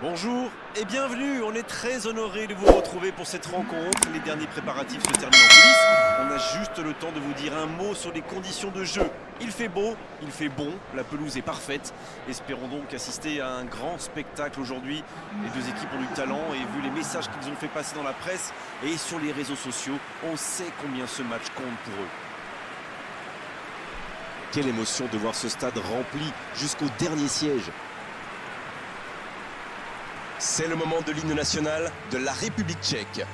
Bonjour et bienvenue, on est très honoré de vous retrouver pour cette rencontre. Les derniers préparatifs se terminent en coulisses. On a juste le temps de vous dire un mot sur les conditions de jeu. Il fait beau, il fait bon, la pelouse est parfaite. Espérons donc assister à un grand spectacle aujourd'hui. Les deux équipes ont du talent et vu les messages qu'ils ont fait passer dans la presse et sur les réseaux sociaux, on sait combien ce match compte pour eux. Quelle émotion de voir ce stade rempli jusqu'au dernier siège. C'est le moment de l'hymne national de la République tchèque.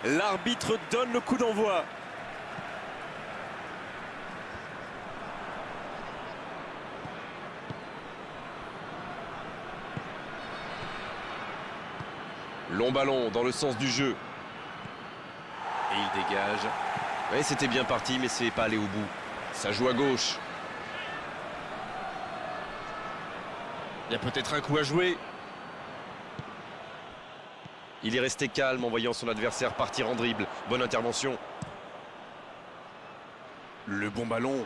L'arbitre donne le coup d'envoi. Long ballon dans le sens du jeu. Et il dégage. Oui, c'était bien parti, mais c'est pas allé au bout. Ça joue à gauche. Il y a peut-être un coup à jouer. Il est resté calme en voyant son adversaire partir en dribble. Bonne intervention. Le bon ballon.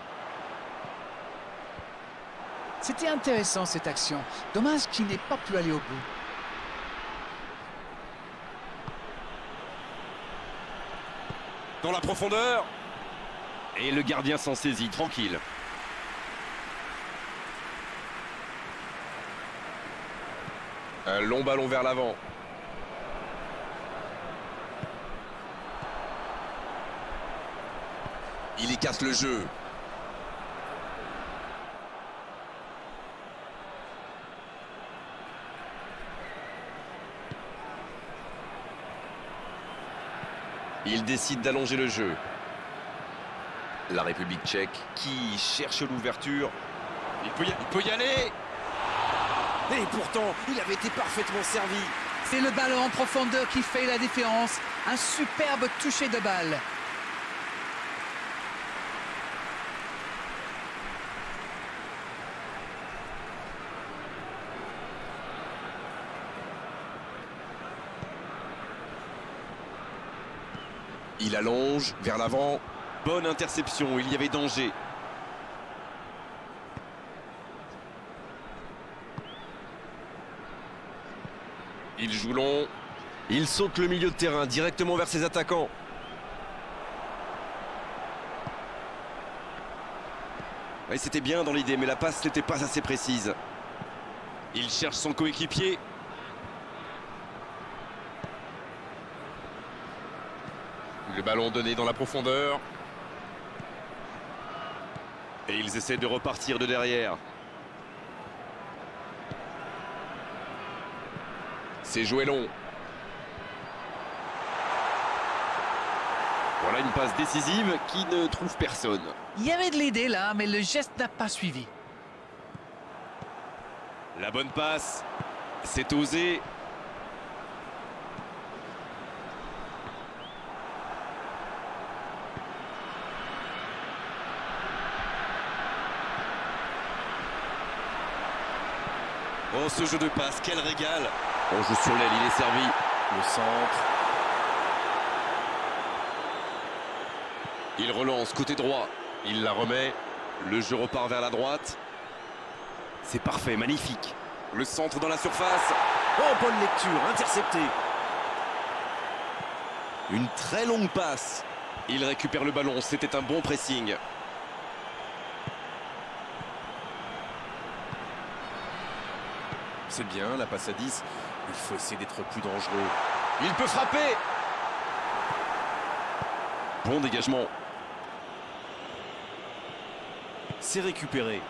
C'était intéressant cette action. Dommage qu'il n'ait pas pu aller au bout. Dans la profondeur. Et le gardien s'en saisit, tranquille. Un long ballon vers l'avant. Il y casse le jeu. Il décide d'allonger le jeu. La République tchèque qui cherche l'ouverture. Il peut y aller. Et pourtant, il avait été parfaitement servi. C'est le ballon en profondeur qui fait la différence. Un superbe toucher de balle. Il allonge vers l'avant. Bonne interception, il y avait danger. Il joue long. Il saute le milieu de terrain directement vers ses attaquants. Oui, c'était bien dans l'idée, mais la passe n'était pas assez précise. Il cherche son coéquipier. Le ballon donné dans la profondeur. Et ils essaient de repartir de derrière. C'est joué long. Voilà une passe décisive qui ne trouve personne. Il y avait de l'idée là, mais le geste n'a pas suivi. La bonne passe. C'est osé. Oh, ce jeu de passe, quel régal. On joue sur l'aile, il est servi. Le centre. Il relance côté droit. Il la remet. Le jeu repart vers la droite. C'est parfait, magnifique. Le centre dans la surface. Oh, bonne lecture, intercepté. Une très longue passe. Il récupère le ballon, c'était un bon pressing. C'est bien, la passe à 10. Il faut essayer d'être plus dangereux. Il peut frapper. Bon dégagement. C'est récupéré.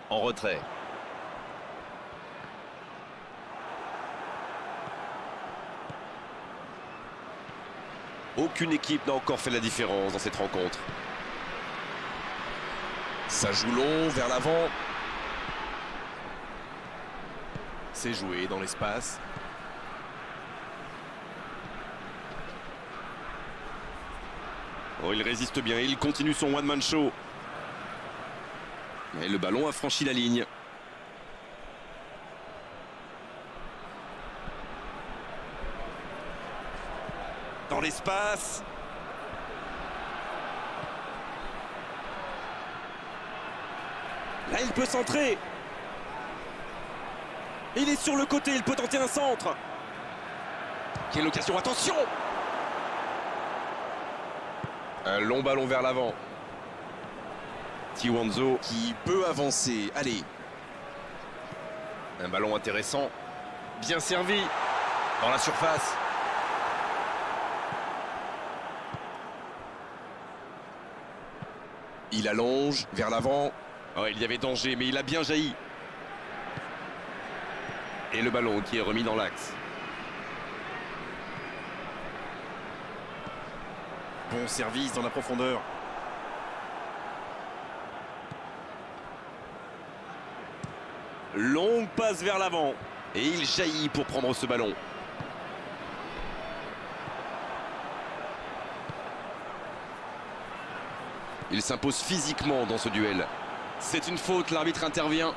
En retrait. Aucune équipe n'a encore fait la différence dans cette rencontre. Ça joue long vers l'avant. C'est joué dans l'espace. Oh, il résiste bien, il continue son one-man show. Et le ballon a franchi la ligne. Dans l'espace. Là, il peut centrer. Il est sur le côté, il peut tenter un centre. Quelle occasion, attention! Un long ballon vers l'avant. Tiwanzo qui peut avancer. Allez. Un ballon intéressant. Bien servi. Dans la surface. Il allonge vers l'avant. Oh, il y avait danger, mais il a bien jailli. Et le ballon qui est remis dans l'axe. Bon service dans la profondeur. Longue passe vers l'avant. Et il jaillit pour prendre ce ballon. Il s'impose physiquement dans ce duel. C'est une faute, l'arbitre intervient.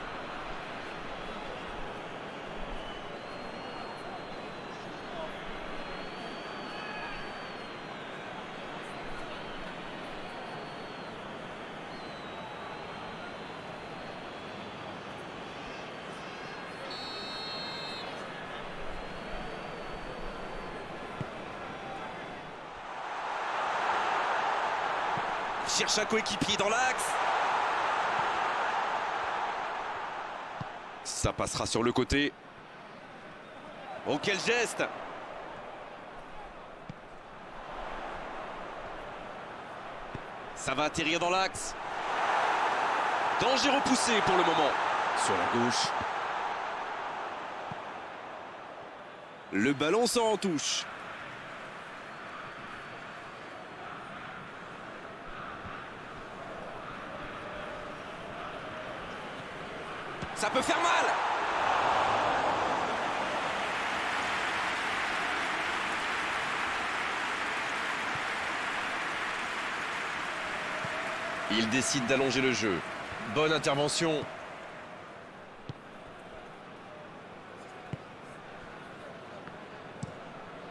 Cherche un coéquipier dans l'axe. Ça passera sur le côté. Oh, quel geste! Ça va atterrir dans l'axe. Danger repoussé pour le moment. Sur la gauche. Le ballon sort en touche. Ça peut faire mal. Il décide d'allonger le jeu. Bonne intervention.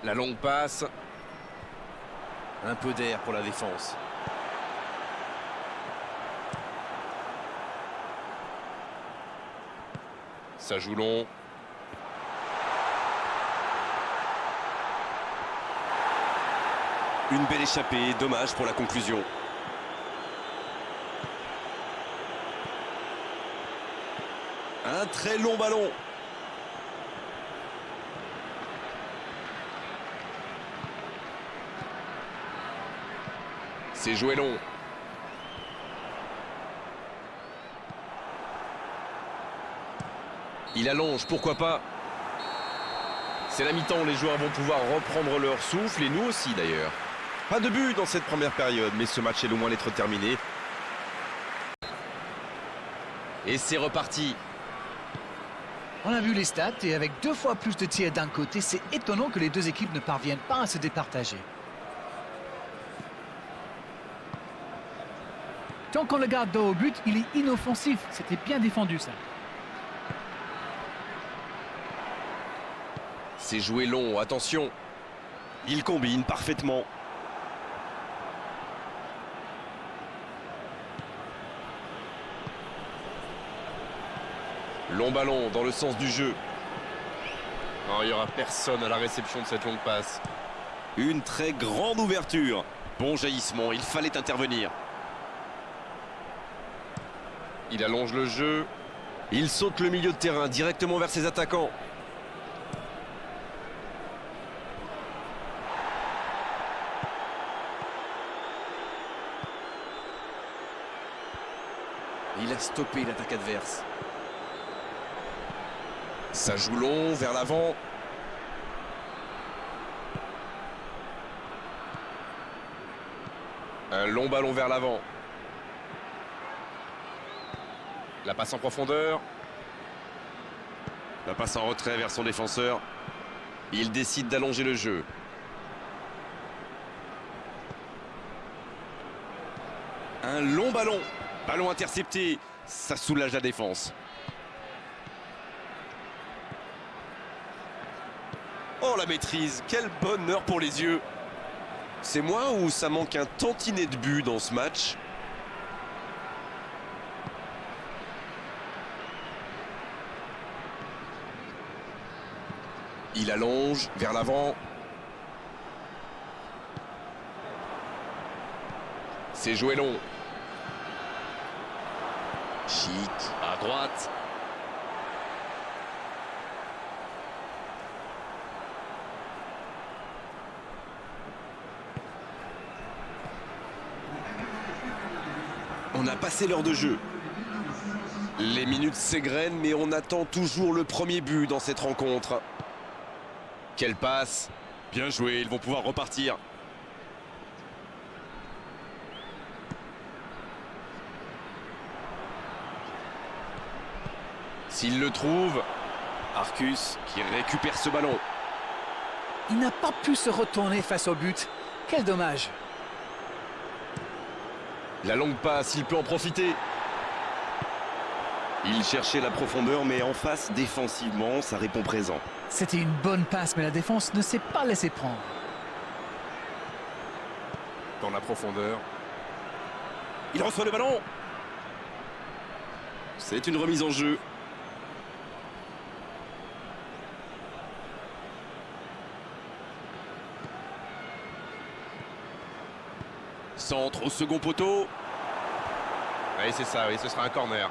La longue passe. Un peu d'air pour la défense. Ça joue long. Une belle échappée, dommage pour la conclusion. Un très long ballon. C'est joué long. Il allonge, pourquoi pas. C'est la mi-temps, les joueurs vont pouvoir reprendre leur souffle, et nous aussi d'ailleurs. Pas de but dans cette première période, mais ce match est loin d'être terminé. Et c'est reparti. On a vu les stats et avec 2 fois plus de tirs d'un côté, c'est étonnant que les deux équipes ne parviennent pas à se départager. Tant qu'on le garde dos au but, il est inoffensif. C'était bien défendu ça. C'est joué long, attention. Il combine parfaitement. Long ballon dans le sens du jeu. Non, il n'y aura personne à la réception de cette longue passe. Une très grande ouverture. Bon jaillissement, il fallait intervenir. Il allonge le jeu. Il saute le milieu de terrain directement vers ses attaquants. Il a stoppé l'attaque adverse. Ça joue long vers l'avant. Un long ballon vers l'avant. La passe en profondeur. La passe en retrait vers son défenseur. Il décide d'allonger le jeu. Un long ballon. Ballon intercepté. Ça soulage la défense. Oh, la maîtrise. Quel bonheur pour les yeux. C'est moi ou ça manque un tantinet de but dans ce match? Il allonge vers l'avant. C'est joué long. Chic à droite. On a passé l'heure de jeu. Les minutes s'égrènent, mais on attend toujours le premier but dans cette rencontre. Quelle passe! Bien joué, ils vont pouvoir repartir. S'il le trouve, Arcus qui récupère ce ballon. Il n'a pas pu se retourner face au but. Quel dommage. La longue passe, il peut en profiter. Il cherchait la profondeur, mais en face, défensivement, ça répond présent. C'était une bonne passe, mais la défense ne s'est pas laissée prendre. Dans la profondeur. Il reçoit le ballon. C'est une remise en jeu. Centre au second poteau. Oui, c'est ça, oui, ce sera un corner.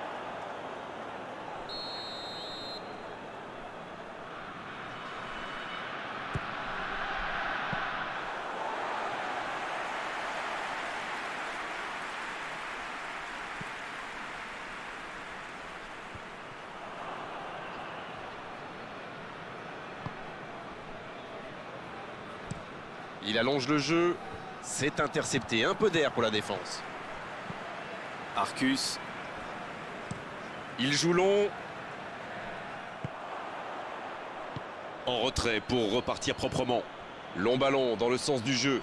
Il allonge le jeu. C'est intercepté. Un peu d'air pour la défense. Arcus. Il joue long. En retrait pour repartir proprement. Long ballon dans le sens du jeu.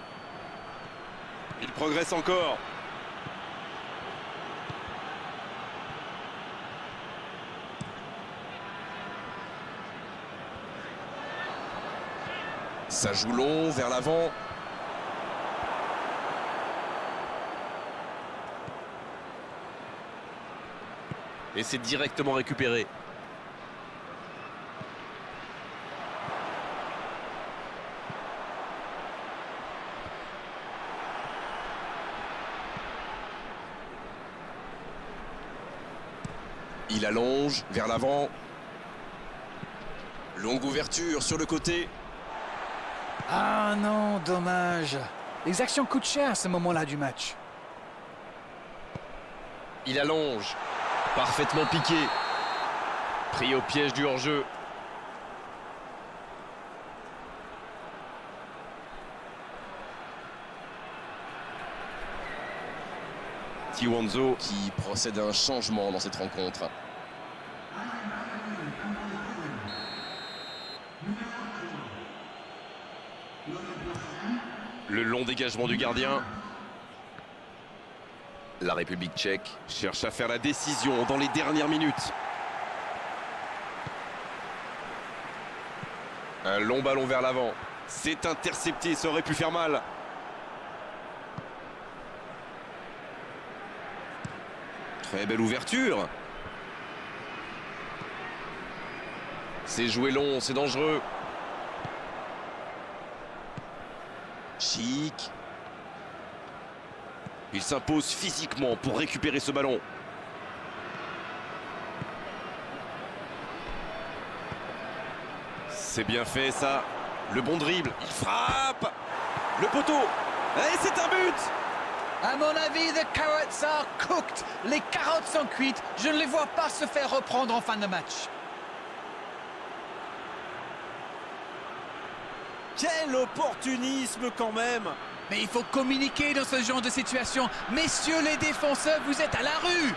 Il progresse encore. Ça joue long vers l'avant. Et c'est directement récupéré. Il allonge vers l'avant. Longue ouverture sur le côté. Ah non, dommage. Les actions coûtent cher à ce moment-là du match. Il allonge. Parfaitement piqué. Pris au piège du hors-jeu. Tiwanzo qui procède à un changement dans cette rencontre. Le long dégagement du gardien. La République tchèque cherche à faire la décision dans les dernières minutes. Un long ballon vers l'avant. C'est intercepté, ça aurait pu faire mal. Très belle ouverture. C'est joué long, c'est dangereux. Chic. Il s'impose physiquement pour récupérer ce ballon. C'est bien fait ça. Le bon dribble. Il frappe. Le poteau. Et c'est un but. À mon avis, the carrots are cooked. Les carottes sont cuites. Je ne les vois pas se faire reprendre en fin de match. Quel opportunisme quand même. Mais il faut communiquer dans ce genre de situation. Messieurs les défenseurs, vous êtes à la rue.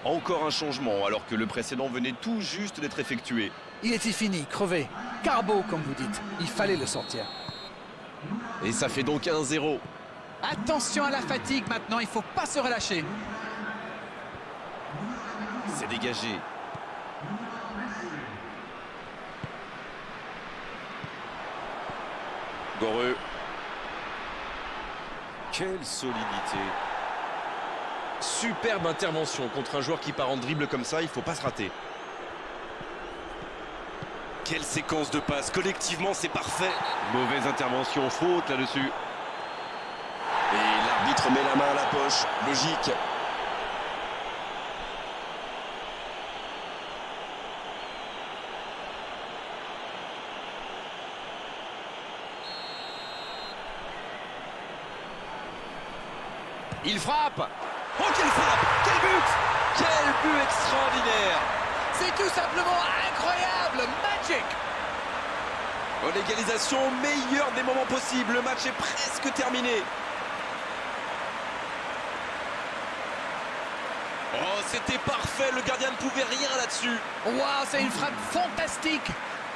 Encore un changement alors que le précédent venait tout juste d'être effectué. Il était fini, crevé. Carbo, comme vous dites. Il fallait le sortir. Et ça fait donc 1-0. Attention à la fatigue maintenant, il faut pas se relâcher. C'est dégagé. Goreux. Quelle solidité. Superbe intervention contre un joueur qui part en dribble comme ça, il faut pas se rater. Quelle séquence de passes, collectivement c'est parfait. Mauvaise intervention, faute là-dessus. Et l'arbitre met la main à la poche, logique. Il frappe. Oh, quelle frappe! Quel but! Quel but extraordinaire! C'est tout simplement incroyable, magic. Oh, l'égalisation, meilleur des moments possibles. Le match est presque terminé. Oh, c'était parfait. Le gardien ne pouvait rien là-dessus. Waouh, c'est une frappe fantastique.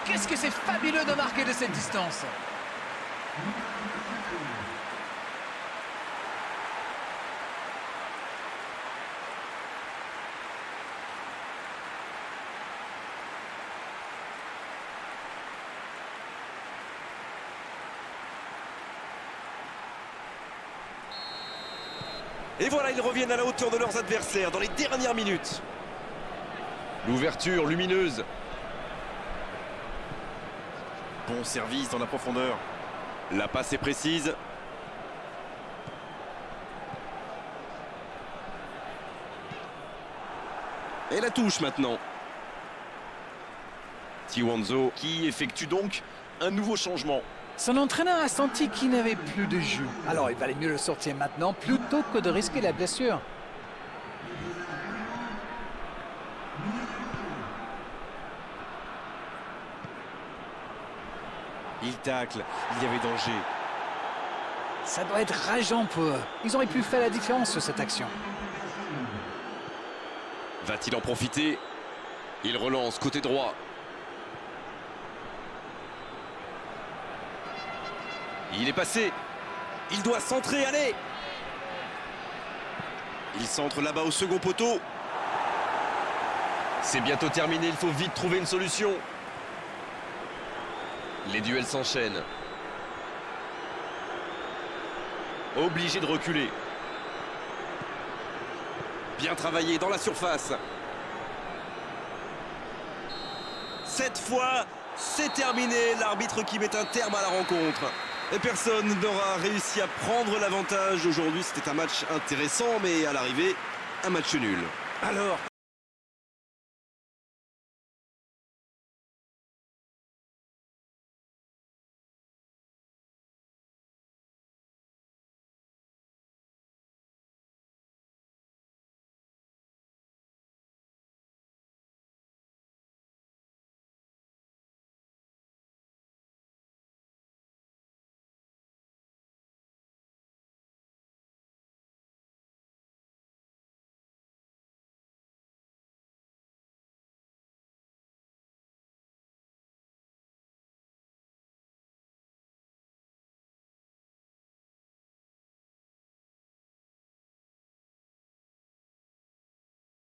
Qu'est-ce que c'est fabuleux de marquer de cette distance. Et voilà, ils reviennent à la hauteur de leurs adversaires dans les dernières minutes. L'ouverture lumineuse. Bon service dans la profondeur. La passe est précise. Et la touche maintenant. Tiwanzo qui effectue donc un nouveau changement. Son entraîneur a senti qu'il n'avait plus de jus. Alors il valait mieux le sortir maintenant plutôt que de risquer la blessure. Il tacle, il y avait danger. Ça doit être rageant pour eux. Ils auraient pu faire la différence sur cette action. Va-t-il en profiter? Il relance côté droit. Il est passé. Il doit centrer, allez. Il centre là-bas au second poteau. C'est bientôt terminé, il faut vite trouver une solution. Les duels s'enchaînent. Obligé de reculer. Bien travaillé dans la surface. Cette fois, c'est terminé. L'arbitre qui met un terme à la rencontre. Et personne n'aura réussi à prendre l'avantage. Aujourd'hui, c'était un match intéressant, mais à l'arrivée, un match nul. Alors,